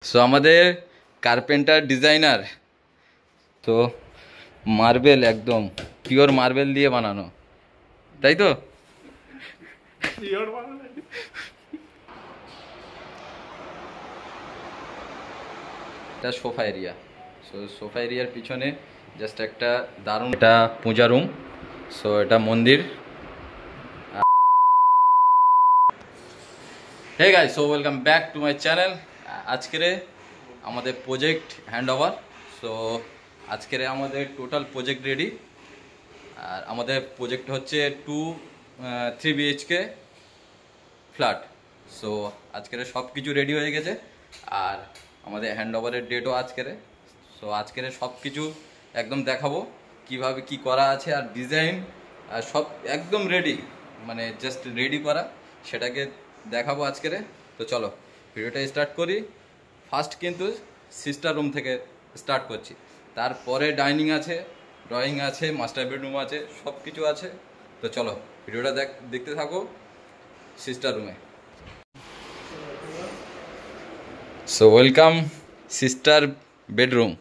So আমাদের carpenter designer তো marble একদম পিওর মার্বেল দিয়ে বানানো, তাই তো? এটা সোফা এরিয়া। সো সোফা এরিয়ার পিছনে জাস্ট একটা দারুণ, এটা পূজা রুম। সো এটা মন্দির। Hey guys, so welcome back to my channel. আজকের আমাদের প্রজেক্ট হ্যান্ড ওভার। সো আজকের আমাদের টোটাল প্রজেক্ট রেডি। আর আমাদের প্রজেক্ট হচ্ছে 3 বিএইচকে ফ্ল্যাট। সো আজকের সব কিছু রেডি হয়ে গেছে আর আমাদের হ্যান্ড ওভারের ডেটও আজকের। সো আজকের সব কিছু একদম দেখাবো কিভাবে কি করা আছে, আর ডিজাইন আর সব একদম রেডি, মানে জাস্ট রেডি করা, সেটাকে দেখাবো আজকের। তো চলো ভিডিওটা স্টার্ট করি। ফার্স্ট কিন্তু সিস্টার রুম থেকে স্টার্ট করছি, তারপরে ডাইনিং আছে, ড্রয়িং আছে, মাস্টার বেডরুম আছে, সব কিছু আছে। তো চলো ভিডিওটা দেখতে থাকো সিস্টার রুমে। So welcome sister bedroom.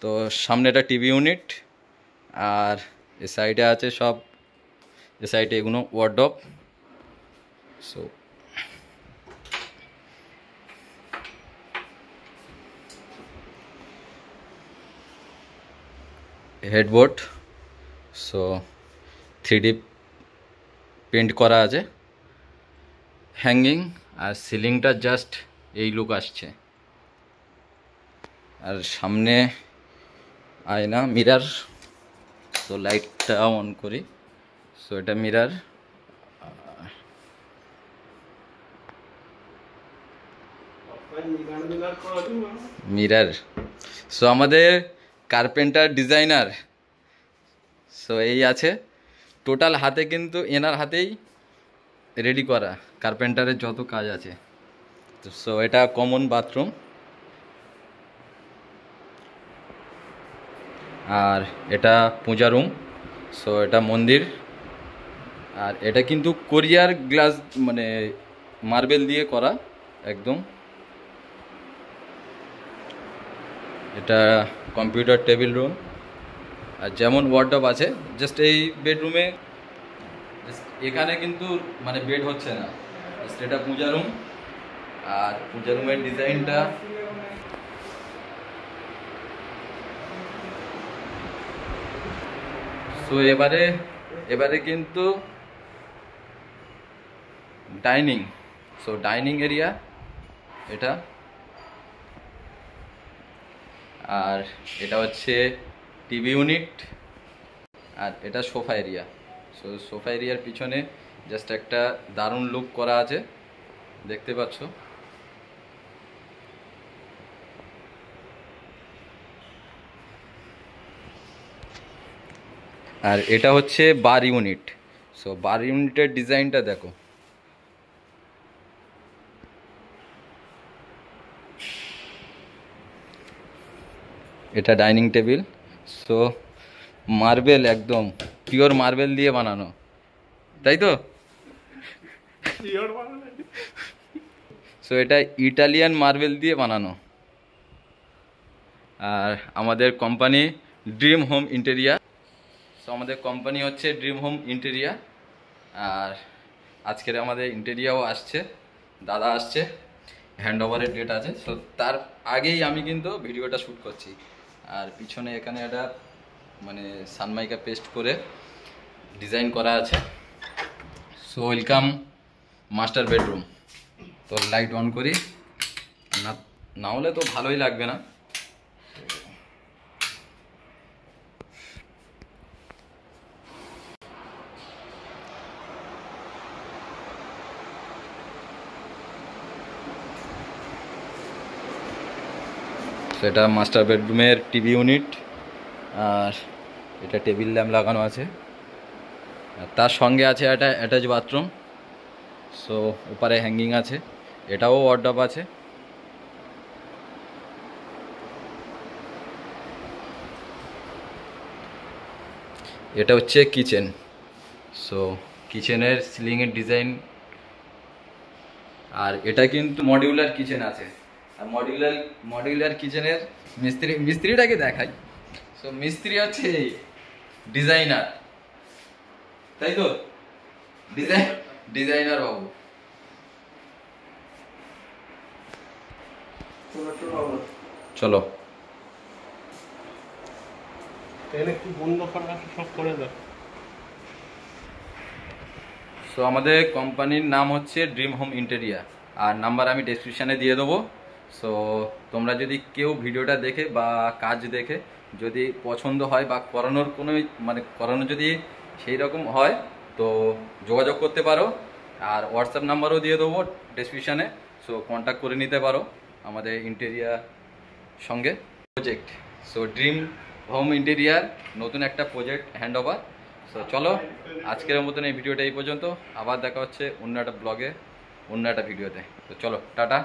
তো সামনে একটা টিভি ইউনিট, আর এ সাইডে আছে সব, এ সাইডে এগুলো wardrobe. So headboard, so 3D paint করা আছে, হ্যাঙ্গিং, আর সিলিংটা জাস্ট এই লুক আসছে। আর সামনে আয়না, মিরার। তো লাইটটা অন করি। সো এটা মিরার। মিরার। সো আমাদের কার্পেন্টার ডিজাইনার সো এই আছে টোটাল, হাতে কিন্তু এনার হাতেই রেডি করা কার্পেন্টারের যত কাজ আছে। সো এটা কমন বাথরুম, আর এটা পূজা রুম। সো এটা মন্দির। আর এটা কিন্তু কোরিয়ার গ্লাস, মানে মার্বেল দিয়ে করা একদম। এটা কম্পিউটার টেবিল রুম, আর যেমন ওয়ার্ডরোব আছে জাস্ট এই বেডরুমে, এখানে কিন্তু মানে বেড হচ্ছে না। জাস্ট এটা পূজা রুম, আর পূজা রুমের ডিজাইনটা সো এবারে কিন্তু ডাইনিং। সো ডাইনিং এরিয়া এটা, আর এটা হচ্ছে টিভি ইউনিট, আর এটা সোফা এরিয়া। সো সোফা এরিয়ার পিছনে জাস্ট একটা দারুণ লুক করা আছে, দেখতে পাচ্ছ। আর এটা হচ্ছে বার ইউনিট। সো বার ইউনিটের ডিজাইনটা দেখো। এটা ডাইনিং টেবিল। সো মার্বেল একদম পিওর মার্বেল দিয়ে বানানো, তাই তো? সো এটা ইটালিয়ান মার্বেল দিয়ে বানানো। আর আমাদের company dream home interior. So আমাদের কোম্পানি হচ্ছে ড্রিম হোম ইন্টেরিয়ার। আর আজকের আমাদের ইন্টেরিয়াও আসছে, দাদা আসছে, হ্যান্ড ওভারের ডেট আছে। সো তার আগেই আমি কিন্তু ভিডিওটা শ্যুট করছি। আর পিছনে এখানে একটা মানে সানমাইকা পেস্ট করে ডিজাইন করা আছে। So welcome master bedroom. তো লাইট অন করি, না হলে তো ভালোই লাগবে না। সেটা মাস্টার বেডরুমের টিভি ইউনিট, আর এটা টেবিল ল্যাম্প লাগানো আছে, আর তার সঙ্গে আছে একটা অ্যাটাচ বাথরুম। সো উপরে হ্যাঙ্গিং আছে, এটাও ওয়ার্ডরোব আছে। এটা হচ্ছে কিচেন। সো কিচেনের সিলিংয়ের ডিজাইন, আর এটা কিন্তু মডিউলার কিচেন আছে। আর মডিউলার কিচেনের মিস্ত্রিটাকে দেখাই। সো মিস্ত্রি হচ্ছে ডিজাইনার, তাই তো? ডিজাইনার বাবু। চলো সো আমাদের কোম্পানির নাম হচ্ছে ড্রিম হোম ইন্টেরিয়ার, আর নাম্বার আমি ডেসক্রিপশানে দিয়ে দেবো। সো তোমরা যদি কেউ ভিডিওটা দেখে বা কাজ দেখে যদি পছন্দ হয় বা করানোর কোনো করানো যদি সেই রকম হয় তো যোগাযোগ করতে পারো। আর হোয়াটসঅ্যাপ নাম্বারও দিয়ে দেবো ডেসক্রিপশানে, সো কন্ট্যাক্ট করে নিতে পারো আমাদের ইন্টেরিয়ার সঙ্গে। Project so dream home interior নতুন একটা প্রজেক্ট হ্যান্ড ওভার। সো চলো আজকের মতন এই ভিডিওটা এই পর্যন্ত, আবার দেখা হচ্ছে অন্য একটা ব্লগে অন্য একটা ভিডিওতে। তো চলো টাটা।